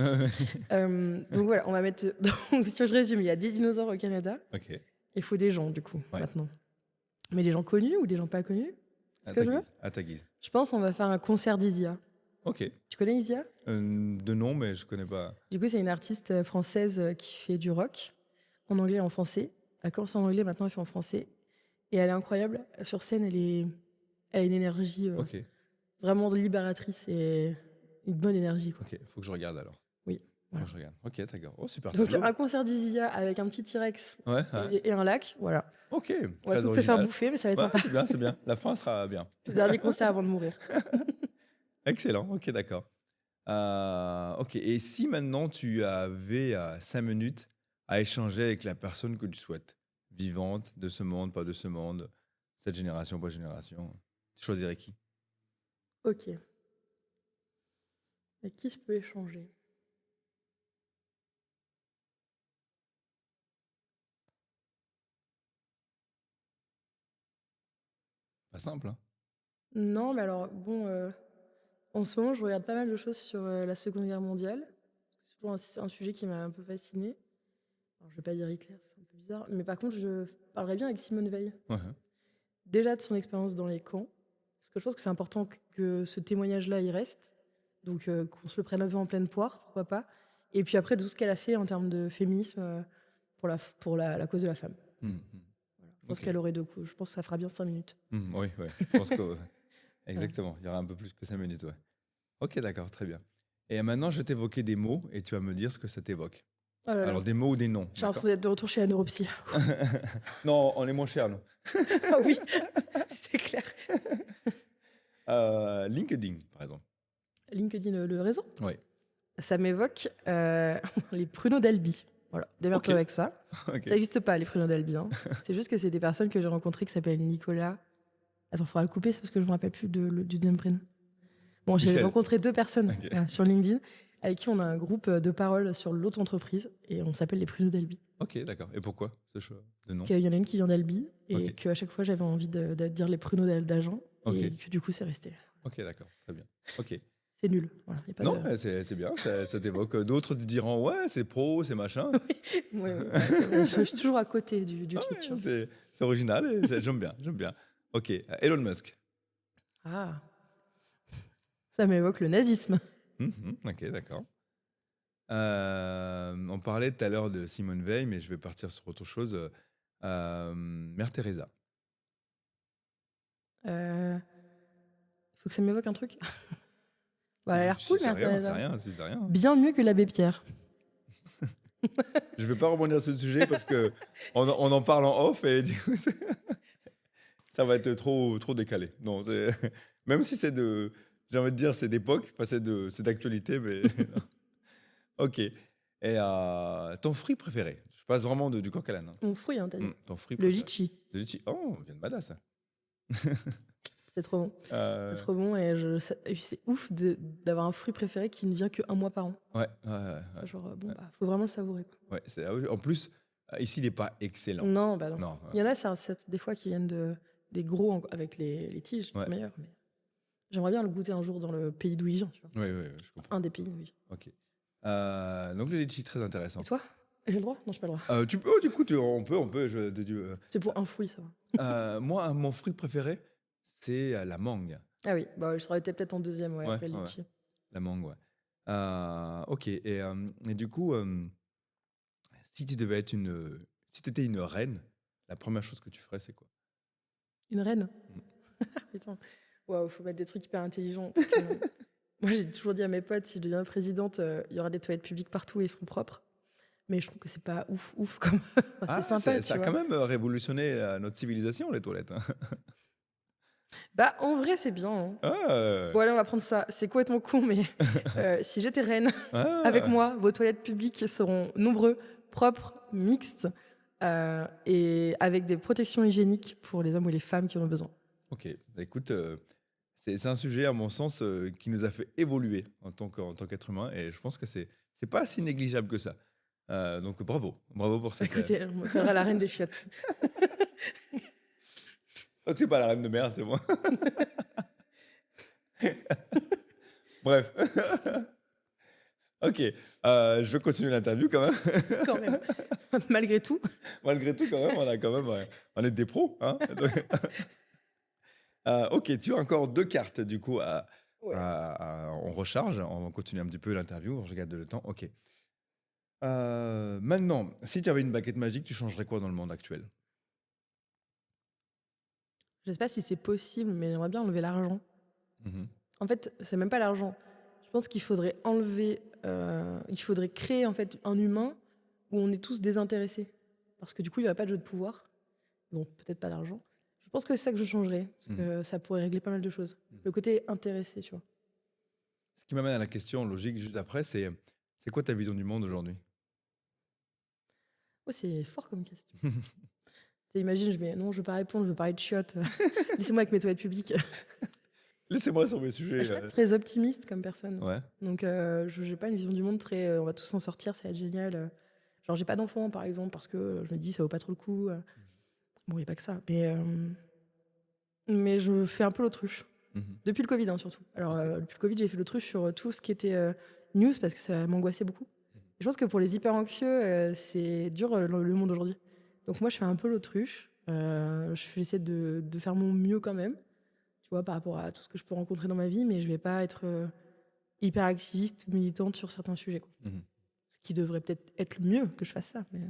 Donc voilà, on va mettre. Donc, si je résume, il y a des dinosaures au Canada. Ok. Il faut des gens, du coup, Ouais. maintenant. Mais des gens connus ou des gens pas connus? À Ce que ta je veux. guise. À ta guise. Je pense qu'on va faire un concert d'Isia. Ok. Tu connais Isia? De nom, mais je connais pas. Du coup, c'est une artiste française qui fait du rock, en anglais et en français. Elle commence en anglais, maintenant elle fait en français. Et elle est incroyable. Sur scène, elle a une énergie Ok. vraiment libératrice et une bonne énergie, quoi. Ok. Faut que je regarde alors. Oui. Voilà. Faut que je regarde. Ok, d'accord. Oh, super. Donc, tableau. un concert d'Isia avec un petit T-Rex Ouais. Ouais. et un lac, voilà. Ok. On va Très tous se faire original. bouffer, mais ça va être Ouais, sympa. c'est bien, c'est bien. La fin sera bien. Le dernier concert avant de mourir. Excellent. Ok, d'accord. Ok. Et si maintenant tu avais 5 minutes à échanger avec la personne que tu souhaites, vivante, de ce monde, pas de ce monde, cette génération, pas génération, tu choisirais qui? Ok. Avec qui je peux échanger? Pas simple, hein? Non, mais alors, bon, en ce moment, je regarde pas mal de choses sur la Seconde Guerre mondiale. C'est toujours un sujet qui m'a un peu fascinée. Alors, je vais pas dire Hitler, c'est un peu bizarre. Mais par contre, je parlerais bien avec Simone Veil. Ouais. Déjà de son expérience dans les camps. Parce que je pense que c'est important que ce témoignage-là, il reste. Donc, qu'on se le prenne un peu en pleine poire, pourquoi pas. Et puis après, tout ce qu'elle a fait en termes de féminisme pour la cause de la femme. Mhm. Voilà. Je pense Ok. qu'elle aurait de coups. Je pense que ça fera bien 5 minutes. Oui, ouais. Je pense que exactement. Il y aura un peu plus que 5 minutes, ouais. Ok, d'accord, très bien. Et maintenant, je vais t'évoquer des mots et tu vas me dire ce que ça t'évoque. Oh là là. Alors, des mots ou des noms. J'ai l'impression d'être de retour chez la neuropsy. Non, on est moins cher, nous. Ah oui, c'est clair. LinkedIn, par exemple. LinkedIn, le réseau, Oui. ça m'évoque les pruneaux d'Albi. Voilà, démerde-toi Ok. avec ça. Ok. Ça n'existe pas, les pruneaux d'Albi. Hein. C'est juste que c'est des personnes que j'ai rencontrées qui s'appellent Nicolas. Attends, il faudra le couper, c'est parce que je ne me rappelle plus du deuxième prénom. Bon, j'ai Michel. rencontré 2 personnes Ok. sur LinkedIn avec qui on a un groupe de parole sur l'autre entreprise et on s'appelle les pruneaux d'Albi. Ok, d'accord. Et pourquoi ce choix de nom? Il y en a une qui vient d'Albi et Ok. qu'à chaque fois j'avais envie de dire les pruneaux d'Agen Ok. et que du coup c'est resté. Ok, d'accord. Très bien. Ok. C'est nul. Voilà, y a pas Non, de... mais c'est bien. Ça t'évoque. D'autres te diront, ouais, c'est pro, c'est machin. Ouais, je suis toujours à côté du Ah truc. ouais, Tu vois. c'est original. Et j'aime bien. J'aime bien. Ok. Elon Musk. Ah, ça m'évoque le nazisme. Ok, d'accord. On parlait tout à l'heure de Simone Veil, mais je vais partir sur autre chose. Mère Teresa. Faut que ça m'évoque un truc. Bah, elle a l'air Si cool, c'est Mère rien, c'est Teresa. rien, si c'est rien. Bien mieux que l'abbé Pierre. Je vais pas rebondir sur ce sujet parce que on en parle en off et du coup, ça va être trop décalé. Non, même si j'ai envie de dire, c'est d'époque, enfin c'est d'actualité, mais non. Ok. Et ton fruit préféré? Je passe vraiment du coq à l'âne. Hein. Mon fruit, hein, t'as dit. Ton fruit Le préféré? litchi. Le litchi. Oh, on vient de badass. C'est trop bon. Euh, C'est trop bon et puis c'est ouf d'avoir un fruit préféré qui ne vient que 1 mois par an. ouais. Genre, bon, bah, faut vraiment le savourer. Quoi. Ouais, en plus, Ici, il n'est pas excellent. Non, bah non. Non. Il y en a, des fois, qui viennent des gros avec les tiges, Ouais. c'est meilleur. Mais j'aimerais bien le goûter un jour dans le pays d'où il vient. Tu vois. Oui, je comprends. Un des pays, oui. Ok. Donc le litchi, très intéressant. Et toi? J'ai le droit? Non, j'ai pas le droit. Tu peux, du coup, on peut. C'est pour un fruit, ça va. Moi, mon fruit préféré, c'est la mangue. Ah oui, bah, je serais été peut-être en deuxième, Ouais, après le ouais. litchi. La mangue, ouais. Ok. Et du coup, si tu devais être si tu étais une reine, la première chose que tu ferais, c'est quoi? Une reine? Putain. Waouh, faut mettre des trucs hyper intelligents. Parce que, moi, j'ai toujours dit à mes potes, si je deviens présidente, il y aura des toilettes publiques partout et ils seront propres. Mais je trouve que c'est pas ouf comme. C'est sympa, ça a tu quand vois. même révolutionné notre civilisation, les toilettes. Hein. Bah, en vrai, c'est bien. Hein. Ah, Bon, allez, on va prendre ça. C'est complètement con, mais si j'étais reine, ah. avec moi, vos toilettes publiques seront nombreux, propres, mixtes, et avec des protections hygiéniques pour les hommes ou les femmes qui en ont besoin. Ok, bah, écoute, c'est un sujet, à mon sens, qui nous a fait évoluer en tant qu'être humain, et je pense que c'est pas si négligeable que ça. Donc bravo pour cette. Écoutez, on m'appellera la reine des chiottes. Donc c'est pas la reine de merde, c'est moi. Bref. Ok, je vais continuer l'interview quand même. Quand même. Malgré tout. Malgré tout, quand même, on est des pros. Hein. Donc, ok, tu as encore 2 cartes du coup Ouais. on recharge, on continue un petit peu l'interview, je regarde le temps. Ok. Maintenant, si tu avais une baguette magique, tu changerais quoi dans le monde actuel? Je sais pas si c'est possible, mais j'aimerais bien enlever l'argent. Mhm. En fait, c'est même pas l'argent. Je pense qu'il faudrait enlever, il faudrait créer en fait un humain où on est tous désintéressés. Parce que du coup, il n'y aurait pas de jeu de pouvoir. Donc peut-être pas l'argent. Je pense que c'est ça que je changerais. Parce que ça pourrait régler pas mal de choses. Le côté intéressé, tu vois. Ce qui m'amène à la question logique juste après, c'est quoi ta vision du monde aujourd'hui? Oh, c'est fort comme question. Imagine, non, je veux pas répondre, je veux parler de chiottes. Laissez-moi avec mes toilettes publiques. Laissez-moi sur mes sujets. Je suis pas très optimiste comme personne. Ouais. Donc, je n'ai pas une vision du monde très on va tous s'en sortir, ça va être génial. Genre, j'ai pas d'enfant, par exemple, parce que je me dis ça vaut pas trop le coup. Bon, il n'y a pas que ça. Mais je fais un peu l'autruche. Depuis le Covid, hein, surtout. Alors, depuis le Covid, j'ai fait l'autruche sur tout ce qui était news parce que ça m'angoissait beaucoup. Et je pense que pour les hyper anxieux, c'est dur le monde aujourd'hui. Donc, moi, je fais un peu l'autruche. J'essaie de faire mon mieux quand même. Tu vois, par rapport à tout ce que je peux rencontrer dans ma vie, mais je vais pas être hyper activiste ou militante sur certains sujets. Quoi. Ce qui devrait peut-être être mieux que je fasse ça. Mais...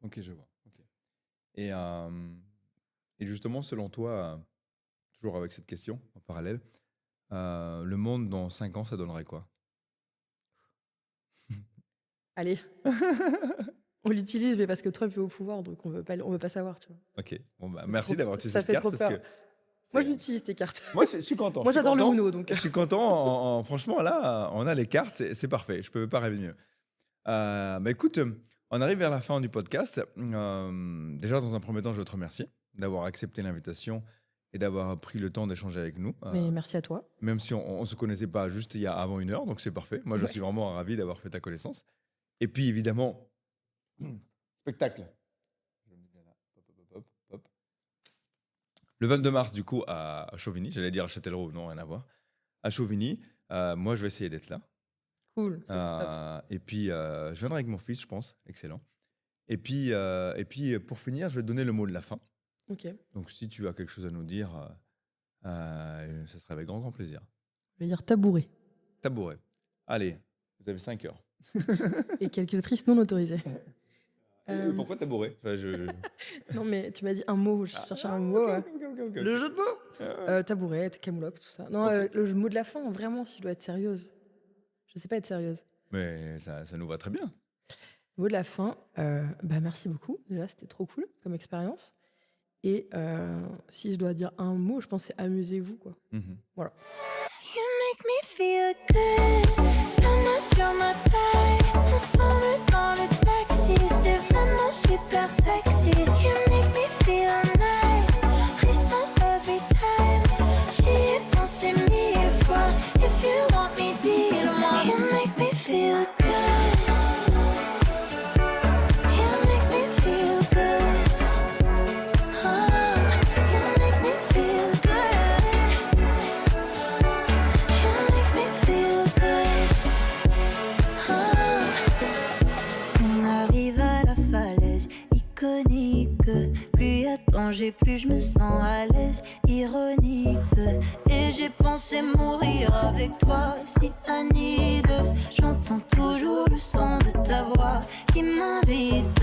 Ok, je vois. Okay. Et justement, selon toi, toujours avec cette question en parallèle, le monde dans 5 ans, ça donnerait quoi? Allez, on l'utilise, mais parce que Trump est au pouvoir, donc on veut pas savoir. Tu vois. Ok, bon, bah, merci d'avoir utilisé ça cette fait carte. trop peur. Parce que moi, j'utilise tes cartes. Moi, je suis content. Moi, j'adore le Uno. Donc... Je suis content. Franchement, là, on a les cartes, c'est parfait. Je ne peux pas rêver mieux. Bah, écoute, on arrive vers la fin du podcast. Déjà, dans un premier temps, je veux te remercier d'avoir accepté l'invitation et d'avoir pris le temps d'échanger avec nous. Mais merci à toi. Même si on ne se connaissait pas juste avant 1 heure, donc c'est parfait. Moi, je suis vraiment ravi d'avoir fait ta connaissance. Et puis, évidemment, spectacle. Le 22 mars, du coup, à Chauvigny, j'allais dire à Châtellerault, non, rien à voir. À Chauvigny, moi, je vais essayer d'être là. Cool, ça, c'est top. Et puis, je viendrai avec mon fils, je pense. Excellent. Et puis, pour finir, je vais te donner le mot de la fin. Ok. Donc, si tu as quelque chose à nous dire, ça serait avec grand, grand plaisir. Je vais dire tabouret. Tabouret. Allez, vous avez 5 heures. Et calculatrice non autorisée. Pourquoi tabouret? Non, mais tu m'as dit un mot, je cherchais un mot. Okay. Le jeu de mots tabouret, camoulox, tout ça. Non, le mot de la fin, vraiment, si je dois être sérieuse. Je sais pas être sérieuse. Mais ça nous va très bien. Le mot de la fin, merci beaucoup. Déjà, c'était trop cool comme expérience. Et si je dois dire un mot, je pense que c'est amusez-vous, quoi. Voilà. You make me feel good. Sur ma taille, ensemble dans le taxi, c'est vraiment super sexy. You make me feel nice, frisson every time. J'y ai pensé 1000 fois. If you want me, dis-le-moi. You make me feel good. You plus y a danger, plus je me sens à l'aise, ironique. Et j'ai pensé mourir avec toi, si Annie. J'entends toujours le son de ta voix qui m'invite.